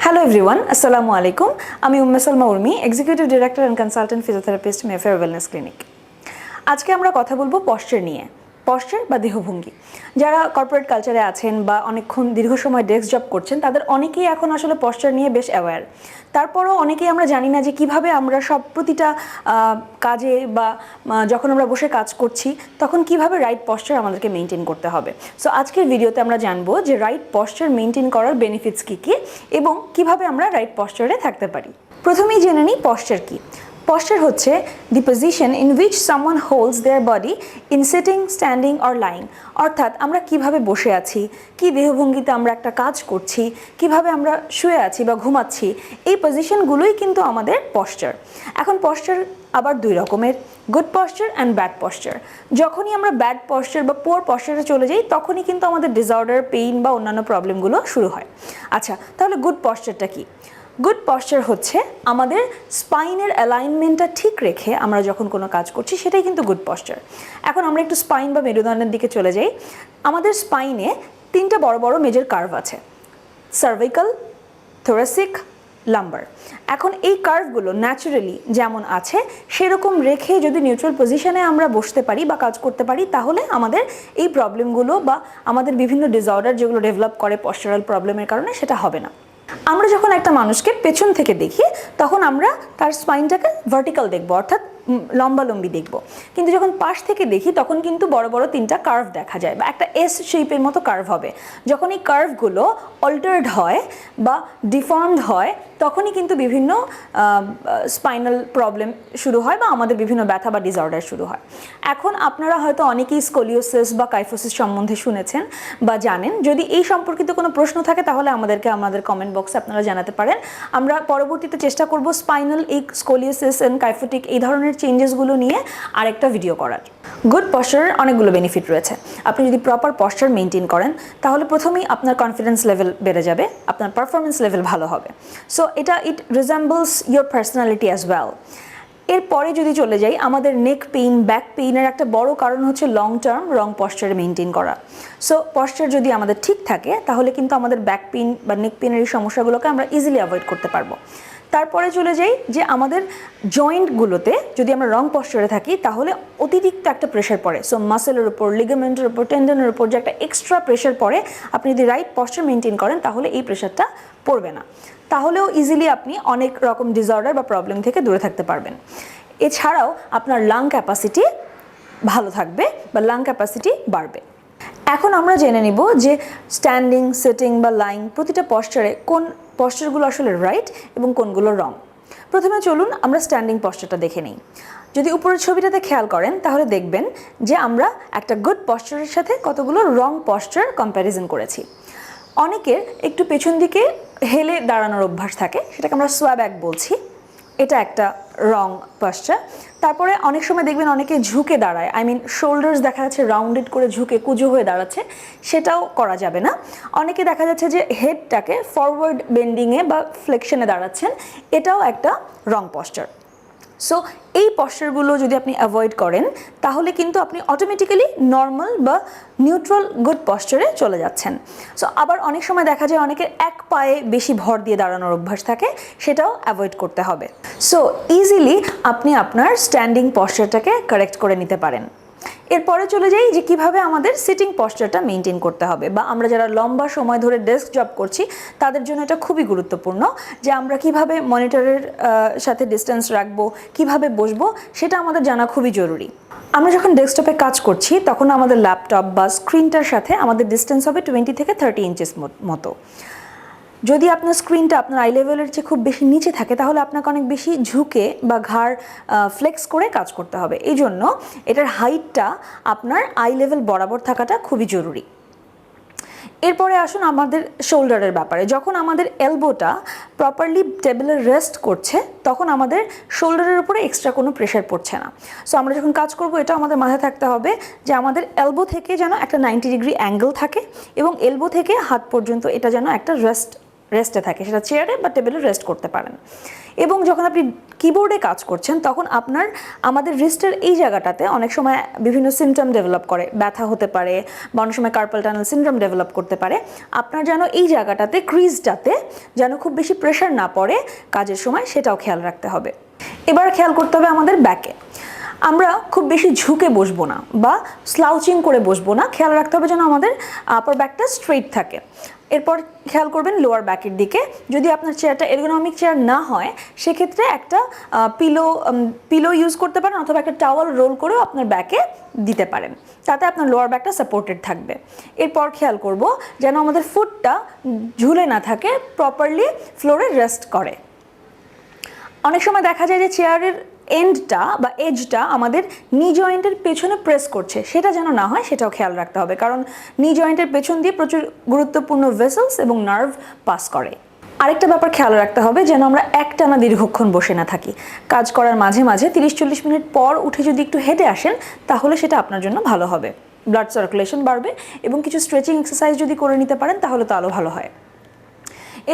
Hello everyone, Assalamu alaikum. আমি Umma Salma Urmy, Executive Director and Consultant Physiotherapist, Mayfair Wellness Clinic. আজকে আমরা কথা বলবো পশ্চার নিয়ে। পশ্চার বা দেহভঙ্গি। যারা কর্পোরেট কালচারে আছেন বা অনেকক্ষণ দীর্ঘ সময় ডেস্ক জব করছেন তাদের অনেকেই এখন আসলে পশ্চার নিয়ে বেশ অ্যাওয়্যার। তারপরও অনেকেই আমরা জানি না যে কিভাবে আমরা প্রতিটা কাজে বা যখন আমরা বসে কাজ করছি তখন কিভাবে রাইট পশ্চার আমাদেরকে মেনটেন করতে হবে। সো আজকের ভিডিওতে আমরা জানবো যে রাইট পশ্চার মেনটেন করার বেনিফিটস কী কী এবং কিভাবে আমরা রাইট পশ্চারে থাকতে পারি। প্রথমেই জেনে নিই পশ্চার কী। Posture হচ্ছে the position in which someone holds their body in sitting, standing or lying. অর্থাৎ আমরা কিভাবে বসে আছি, কি দেহভঙ্গিতে আমরা একটা কাজ করছি, কিভাবে আমরা শুয়ে আছি বা ঘুমাচ্ছি, এই পজিশনগুলোই কিন্তু আমাদের পশ্চার। এখন পশ্চার আবার দুই রকমের, good posture and bad posture. যখনই আমরা ব্যাড পশ্চার বা পুয়ার পশ্চারে চলে যাই তখনই কিন্তু আমাদের ডিসঅর্ডার, পেইন বা অন্যান্য প্রবলেমগুলো শুরু হয়। আচ্ছা, তাহলে গুড পশ্চারটা কি? গুড পশ্চার হচ্ছে আমাদের স্পাইনের অ্যালাইনমেন্টটা ঠিক রেখে আমরা যখন কোনো কাজ করছি সেটাই কিন্তু গুড পশ্চার। এখন আমরা একটু স্পাইন বা মেরুদণ্ডের দিকে চলে যাই। আমাদের স্পাইনে তিনটা বড় বড় মেজর কার্ভ আছে, সার্ভিক্যাল, থোরাসিক, লাম্বার। এখন এই কার্ভগুলো ন্যাচারালি যেমন আছে সেরকম রেখে যদি নিউট্রাল পজিশনে আমরা বসতে পারি বা কাজ করতে পারি তাহলে আমাদের এই প্রবলেমগুলো বা আমাদের বিভিন্ন ডিসঅর্ডার যেগুলো ডেভেলপ করে পশ্চারাল প্রবলেমের কারণে সেটা হবে না। আমরা যখন একটা মানুষকে পেছন থেকে দেখি তখন আমরা তার স্পাইনটাকে ভার্টিক্যাল দেখব, অর্থাৎ লম্বালম্বি দেখব। কিন্তু যখন পাশ থেকে দেখি তখন কিন্তু বড় বড় তিনটা কার্ভ দেখা যায় বা একটা এস শেপের মতো কার্ভ হবে। যখন এই কার্ভগুলো অল্টার্ড হয় বা ডিফর্মড হয় তখনই কিন্তু বিভিন্ন স্পাইনাল প্রবলেম শুরু হয় বা আমাদের বিভিন্ন ব্যথা বা ডিসঅর্ডার শুরু হয়। এখন আপনারা হয়তো অনেকেই স্কোলিওসিস বা কাইফোসিস সম্বন্ধে শুনেছেন বা জানেন। যদি এই সম্পর্কিত কোনো প্রশ্ন থাকে তাহলে আমাদের কমেন্ট বক্সে আপনারা জানাতে পারেন। আমরা পরবর্তীতে চেষ্টা করব স্পাইনাল এই স্কোলিওসিস এন্ড কাইফোটিক এই ধরনের চেঞ্জেসগুলো নিয়ে আরেকটা ভিডিও করার। গুড পশ্চারের অনেকগুলো বেনিফিট রয়েছে। আপনি যদি প্রপার পশ্চার মেনটেন করেন তাহলে প্রথমেই আপনার কনফিডেন্স লেভেল বেড়ে যাবে, আপনার পারফরমেন্স লেভেল ভালো হবে। So it resembles your personality as well. এরপরে যদি চলে যাই, আমাদের নেক পেইন, ব্যাক পেইনের একটা বড় কারণ হচ্ছে লং টার্ম রং পশ্চারে মেনটেন করা। সো পশ্চার যদি আমাদের ঠিক থাকে তাহলে কিন্তু আমাদের ব্যাক পেইন বা নেক পেইনের এই সমস্যাগুলোকে আমরা ইজিলি অ্যাভয়েড করতে পারবো। তারপরে চলে যাই যে আমাদের জয়েন্টগুলোতে যদি আমরা রং পশ্চারে থাকি তাহলে অতিরিক্ত একটা প্রেশার পড়ে। সো মাসেলের উপর, লিগামেন্টের উপর, টেন্ডনের উপর যে একটা এক্সট্রা প্রেশার পড়ে, আপনি যদি রাইট পশ্চার মেনটেন করেন তাহলে এই প্রেশারটা পড়বে না। তাহলেও ইজিলি আপনি অনেক রকম ডিসঅর্ডার বা প্রবলেম থেকে দূরে থাকতে পারবেন। এছাড়াও আপনার লাং ক্যাপাসিটি ভালো থাকবে বা লাং ক্যাপাসিটি বাড়বে। এখন আমরা জেনে নিব যে স্ট্যান্ডিং, সিটিং বা লাইং প্রতিটা পশ্চারে কোন পশ্চারগুলো আসলে রাইট এবং কোনগুলো রং। প্রথমে চলুন আমরা স্ট্যান্ডিং পশ্চারটা দেখে নিই। যদি উপরের ছবিটাতে খেয়াল করেন তাহলে দেখবেন যে আমরা একটা গুড পশ্চারের সাথে কতগুলো রং পশ্চার কম্প্যারিজন করেছি। অনেকের একটু পেছন দিকে হেলে দাঁড়ানোর অভ্যাস থাকে, সেটাকে আমরা সোয়াব্যাক বলছি, এটা একটা রং পশ্চার। তারপরে অনেক সময় দেখবেন অনেকে ঝুঁকে দাঁড়ায়, শোল্ডার্স দেখা যাচ্ছে রাউন্ডেড করে ঝুঁকে কুজো হয়ে দাঁড়াচ্ছে, সেটাও করা যাবে না। অনেকে দেখা যাচ্ছে যে হেডটাকে ফরওয়ার্ড বেন্ডিংয়ে বা ফ্লেকশনে দাঁড়াচ্ছেন, এটাও একটা রং পশ্চার। সো এই পশ্চারগুলো যদি আপনি অ্যাভয়েড করেন তাহলে কিন্তু আপনি অটোমেটিক্যালি নর্মাল বা নিউট্রাল গুড পশ্চারে চলে যাচ্ছেন। সো আবার অনেক সময় দেখা যায় অনেকের এক পায়ে বেশি ভর দিয়ে দাঁড়ানোর অভ্যাস থাকে, সেটাও অ্যাভয়েড করতে হবে। সো ইজিলি আপনি আপনার স্ট্যান্ডিং পশ্চারটাকে কারেক্ট করে নিতে পারেন। এরপরে চলে যাই যে কিভাবে আমাদের সিটিং পশ্চারটা মেনটেন করতে হবে, বা আমরা যারা লম্বা সময় ধরে ডেস্ক জব করছি তাদের জন্য এটা খুবই গুরুত্বপূর্ণ যে আমরা কিভাবে মনিটরের সাথে ডিস্টেন্স রাখবো, কিভাবে বসবো, সেটা আমাদের জানা খুবই জরুরি। আমরা যখন ডেস্কটপে কাজ করছি তখন আমাদের ল্যাপটপ বা স্ক্রিনটার সাথে আমাদের ডিস্টেন্স হবে 20 থেকে 30 ইঞ্চেস মতো। যদি আপনার স্ক্রিনটা আপনার আই লেভেলের চেয়ে খুব বেশি নিচে থাকে তাহলে আপনাকে অনেক বেশি ঝুঁকে বা ঘাড় ফ্লেক্স করে কাজ করতে হবে। এই জন্য এটার হাইটটা আপনার আই লেভেল বরাবর থাকাটা খুবই জরুরি। এরপরে আসুন আমাদের শোল্ডারের ব্যাপারে। যখন আমাদের এলবোটা প্রপারলি টেবিলে রেস্ট করছে তখন আমাদের শোল্ডারের উপরে এক্সট্রা কোনো প্রেশার পড়ছে না। সো আমরা যখন কাজ করব এটা আমাদের মাথায় থাকতে হবে যে আমাদের এলবো থেকে যেন একটা 90 ডিগ্রি অ্যাঙ্গেল থাকে এবং এলবো থেকে হাত পর্যন্ত এটা যেন একটা রেস্ট রেস্টে থাকে, সেটা চেয়ারে বা টেবিলে রেস্ট করতে পারেন। এবং যখন আপনি কিবোর্ডে কাজ করছেন তখন আমাদের রিস্টের এই জায়গাটাতে অনেক সময় বিভিন্ন সিমটম ডেভেলপ করে, ব্যথা হতে পারে বা অনেক সময় কার্পাল টানেল সিনড্রোম ডেভেলপ করতে পারে। আপনার যেন এই জায়গাটাতে ক্রিজটাতে যেন খুব বেশি প্রেশার না পড়ে কাজের সময়, সেটাও খেয়াল রাখতে হবে। এবার খেয়াল করতে হবে আমাদের ব্যাকে। আমরা খুব বেশি ঝুঁকে বসবো না বা স্লাউচিং করে বসবো না, খেয়াল রাখতে হবে যেন আমাদের আপার ব্যাকটা স্ট্রেট থাকে। এরপর খেয়াল করবেন লোয়ার ব্যাকের দিকে। যদি আপনার চেয়ারটা এরগোনমিক চেয়ার না হয় সেক্ষেত্রে একটা পিলো ইউজ করতে পারেন অথবা একটা টাওয়াল রোল করেও আপনার ব্যাকে দিতে পারেন, তাতে আপনার লোয়ার ব্যাকটা সাপোর্টেড থাকবে। এরপর খেয়াল করব যেন আমাদের ফুটটা ঝুলে না থাকে, প্রপারলি ফ্লোরে রেস্ট করে। অনেক সময় দেখা যায় যে চেয়ারের এন্ডটা বা এজটা আমাদের নি জয়েন্টের পেছনে প্রেস করছে, সেটা যেন না হয় সেটাও খেয়াল রাখতে হবে, কারণ নি জয়েন্টের পেছন দিয়ে প্রচুর গুরুত্বপূর্ণ ভেসেলস এবং নার্ভ পাস করে। আরেকটা ব্যাপার খেয়াল রাখতে হবে যেন আমরা একটানা দীর্ঘক্ষণ বসে না থাকি। কাজ করার মাঝে মাঝে 30-40 মিনিট পর উঠে যদি একটু হেঁটে আসেন তাহলে সেটা আপনার জন্য ভালো হবে, ব্লাড সার্কুলেশন বাড়বে এবং কিছু স্ট্রেচিং এক্সারসাইজ যদি করে নিতে পারেন তাহলে তো আরও ভালো হয়।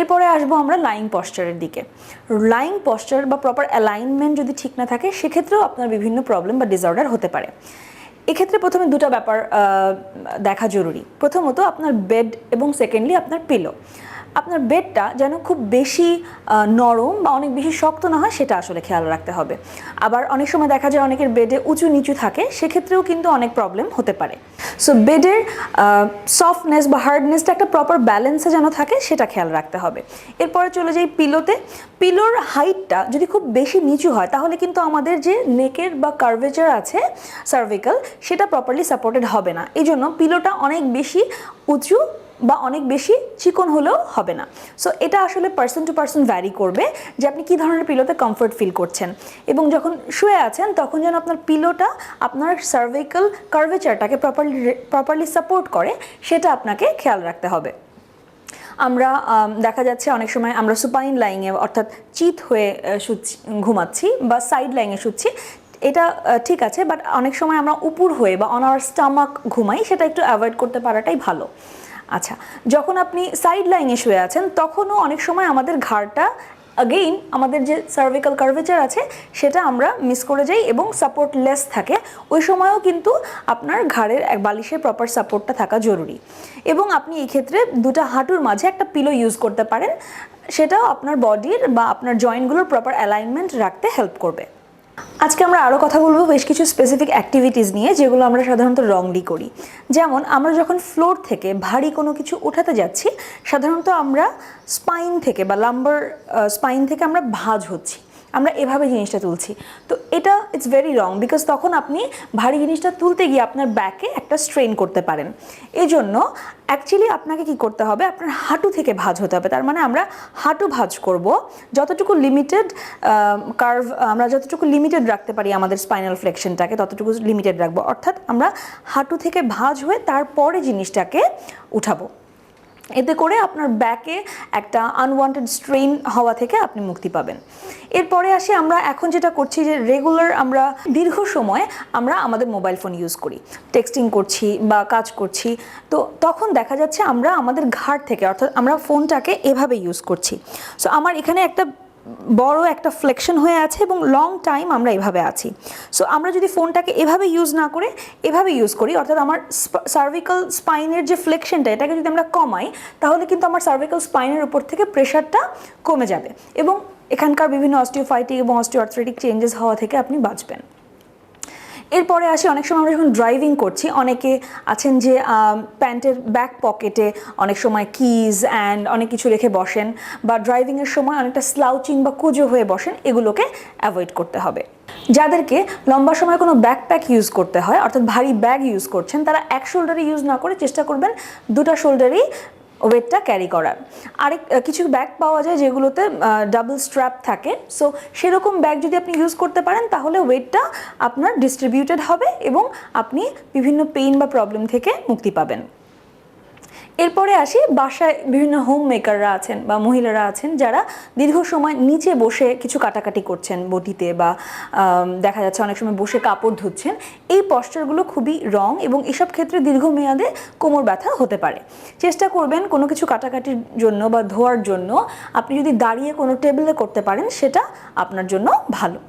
এরপরে আসবো আমরা লাইং পশ্চারের দিকে। লাইং পশ্চার বা প্রপার অ্যালাইনমেন্ট যদি ঠিক না থাকে সেক্ষেত্রেও আপনার বিভিন্ন প্রবলেম বা ডিসঅর্ডার হতে পারে। এক্ষেত্রে প্রথমে দুটো ব্যাপার দেখা জরুরি। প্রথমত আপনার বেড এবং সেকেন্ডলি আপনার পিলো। আপনার বেডটা যেন খুব বেশি নরম বা অনেক বেশি শক্ত না হয় সেটা আসলে খেয়াল রাখতে হবে। আবার অনেক সময় দেখা যায় অনেকের বেডে উঁচু নিচু থাকে, সেক্ষেত্রেও কিন্তু অনেক প্রবলেম হতে পারে। সো বেডের সফটনেস বা হার্ডনেসটা একটা প্রপার ব্যালেন্সে যেন থাকে সেটা খেয়াল রাখতে হবে। এরপরে চলে যাই পিলোতে। পিলোর হাইটটা যদি খুব বেশি নিচু হয় তাহলে কিন্তু আমাদের যে নেকের বা কার্ভেচার আছে সার্ভিক্যাল, সেটা প্রপারলি সাপোর্টেড হবে না। এই জন্য পিলোটা অনেক বেশি উঁচু বা অনেক বেশি চিকন হলেও হবে না। সো এটা আসলে পার্সন টু পার্সন ভ্যারি করবে যে আপনি কী ধরনের পিলোতে কমফোর্ট ফিল করছেন, এবং যখন শুয়ে আছেন তখন যেন আপনার পিলোটা আপনার সার্ভিক্যাল কার্ভেচারটাকে প্রপারলি সাপোর্ট করে, সেটা আপনাকে খেয়াল রাখতে হবে। আমরা দেখা যাচ্ছে অনেক সময় আমরা সুপাইন লাইংয়ে অর্থাৎ চিত হয়ে ঘুমাচ্ছি বা সাইড লাইংয়ে শুচ্ছি, এটা ঠিক আছে, বাট অনেক সময় আমরা উপর হয়ে বা অন আওয়ার স্টামাক ঘুমাই, সেটা একটু অ্যাভয়েড করতে পারাটাই ভালো। আচ্ছা, যখন আপনি সাইড লাইনে শুয়ে আছেন তখনও অনেক সময় আমাদের ঘাড়টা আগেইন আমাদের যে সার্ভিক্যাল কার্ভেচার আছে সেটা আমরা মিস করে যাই এবং সাপোর্টলেস থাকে। ওই সময়ও কিন্তু আপনার ঘাড়ের বালিশের প্রপার সাপোর্টটা থাকা জরুরি। এবং আপনি এই ক্ষেত্রে দুটো হাঁটুর মাঝে একটা পিলো ইউজ করতে পারেন, সেটাও আপনার বডির বা আপনার জয়েন্টগুলোর প্রপার অ্যালাইনমেন্ট রাখতে হেল্প করবে। আজকে আমরা আরও কথা বলবো বেশ কিছু স্পেসিফিক অ্যাক্টিভিটিস নিয়ে যেগুলো আমরা সাধারণত রংলি করি। যেমন আমরা যখন ফ্লোর থেকে ভারী কোনো কিছু উঠাতে যাচ্ছি, সাধারণত আমরা স্পাইন থেকে বা লাম্বার স্পাইন থেকে আমরা ভাঁজ হচ্ছি, আমরা এভাবে জিনিসটা তুলছি। তো এটা ইটস ভেরি রং, বিকজ তখন আপনি ভারী জিনিসটা তুলতে গিয়ে আপনার ব্যাকে একটা স্ট্রেন করতে পারেন। এই জন্য অ্যাকচুয়ালি আপনাকে কি করতে হবে, আপনার হাঁটু থেকে ভাঁজ হতে হবে। তার মানে আমরা হাঁটু ভাঁজ করব, যতটুকু লিমিটেড কার্ভ আমরা যতটুকু লিমিটেড রাখতে পারি আমাদের স্পাইনাল ফ্লেকশনটাকে ততটুকু লিমিটেড রাখবো। অর্থাৎ আমরা হাঁটু থেকে ভাঁজ হয়ে তারপরে জিনিসটাকে উঠাবো। এতে করে আপনার ব্যাকে একটা আনওয়ান্টেড স্ট্রেন হওয়া থেকে আপনি মুক্তি পাবেন। এরপরে আসি আমরা এখন যেটা করছি যে রেগুলার আমরা দীর্ঘ সময় আমরা আমাদের মোবাইল ফোন ইউজ করি, টেক্সটিং করছি বা কাজ করছি, তো তখন দেখা যাচ্ছে আমরা আমাদের ঘাড় থেকে অর্থাৎ আমরা ফোনটাকে এভাবে ইউজ করছি। সো আমার এখানে একটা বড় একটা ফ্লেকশন হয়ে আছে এবং লং টাইম আমরা এভাবে আছি। সো আমরা যদি ফোনটাকে এভাবে ইউজ না করে এভাবে ইউজ করি, অর্থাৎ আমার সার্ভিক্যাল স্পাইনের যে ফ্লেকশনটা এটাকে যদি আমরা কমাই তাহলে কিন্তু আমার সার্ভিক্যাল স্পাইনের উপর থেকে প্রেশারটা কমে যাবে এবং এখানকার বিভিন্ন অস্টিওফাইটিক এবং অস্টিওআর্থ্রাইটিক চেঞ্জেস হওয়া থেকে আপনি বাঁচবেন। এরপরে আসি অনেক সময় আমরা যখন ড্রাইভিং করছি, অনেকে আছেন যে প্যান্টের ব্যাক পকেটে অনেক সময় কিজ অ্যান্ড অনেক কিছু রেখে বসেন, বা ড্রাইভিংয়ের সময় অনেকটা স্লাউচিং বা কুজো হয়ে বসেন, এগুলোকে অ্যাভয়েড করতে হবে। যাদেরকে লম্বা সময় কোনো ব্যাকপ্যাক ইউজ করতে হয় অর্থাৎ ভারী ব্যাগ ইউজ করছেন, তারা এক শোল্ডারে ইউজ না করে চেষ্টা করবেন দুটো শোল্ডারেই ওয়েটটা ক্যারি করার। কিছু ব্যাগ পাওয়া যায় যেগুলোতে ডাবল স্ট্র্যাপ থাকে, সো সেরকম ব্যাগ যদি আপনি ইউজ করতে পারেন তাহলে ওয়েটটা আপনার ডিস্ট্রিবিউটেড হবে এবং আপনি বিভিন্ন পেইন বা প্রবলেম থেকে মুক্তি পাবেন। এরপরে আসি বাসায় বিভিন্ন হোম মেকাররা আছেন বা মহিলারা আছেন যারা দীর্ঘ সময় নিচে বসে কিছু কাটাকাটি করছেন বটিতে, বা দেখা যাচ্ছে অনেক সময় বসে কাপড় ধুচ্ছেন। এই পশ্চারগুলো খুবই রং এবং এসব ক্ষেত্রে দীর্ঘমেয়াদে কোমর ব্যথা হতে পারে। চেষ্টা করবেন কোনো কিছু কাটাকাটির জন্য বা ধোয়ার জন্য আপনি যদি দাঁড়িয়ে কোনো টেবিলে করতে পারেন সেটা আপনার জন্য ভালো।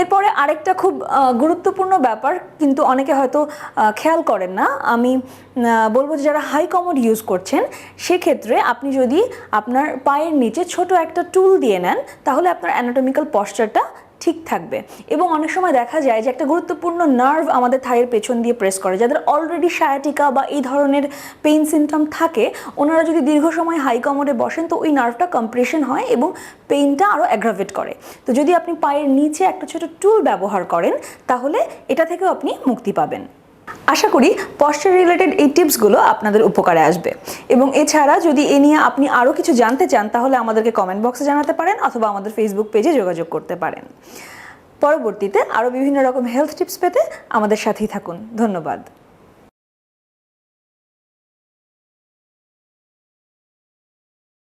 এরপরে আরেকটা খুব গুরুত্বপূর্ণ ব্যাপার, কিন্তু অনেকে হয়তো খেয়াল করেন না, আমি বলবো যে যারা হাই কমোড ইউজ করছেন সেক্ষেত্রে আপনি যদি আপনার পায়ের নিচে ছোট একটা টুল দিয়ে নেন তাহলে আপনার অ্যানাটমিক্যাল পশ্চারটা ঠিক থাকবে। এবং অনেক সময় দেখা যায় যে একটা গুরুত্বপূর্ণ নার্ভ আমাদের থাইয়ের পেছন দিয়ে প্রেস করে, যাদের অলরেডি সায়াটিকা বা এই ধরনের পেইন সিমটম থাকে, ওনারা যদি দীর্ঘ সময় হাই কমোডে বসেন তো ওই নার্ভটা কম্প্রেশন হয় এবং পেইনটা আরও অ্যাগ্রাভেট করে। তো যদি আপনি পায়ের নিচে একটা ছোট টুল ব্যবহার করেন তাহলে এটা থেকেও আপনি মুক্তি পাবেন। আশা করি পশ্চার রিলেটেড এই টিপসগুলো আপনাদের উপকারে আসবে। এবং এছাড়া যদি এ নিয়ে আপনি আরও কিছু জানতে চান তাহলে আমাদেরকে কমেন্ট বক্সে জানাতে পারেন অথবা আমাদের ফেসবুক পেজে যোগাযোগ করতে পারেন। পরবর্তীতে আরও বিভিন্ন রকম হেলথ টিপস পেতে আমাদের সাথেই থাকুন। ধন্যবাদ।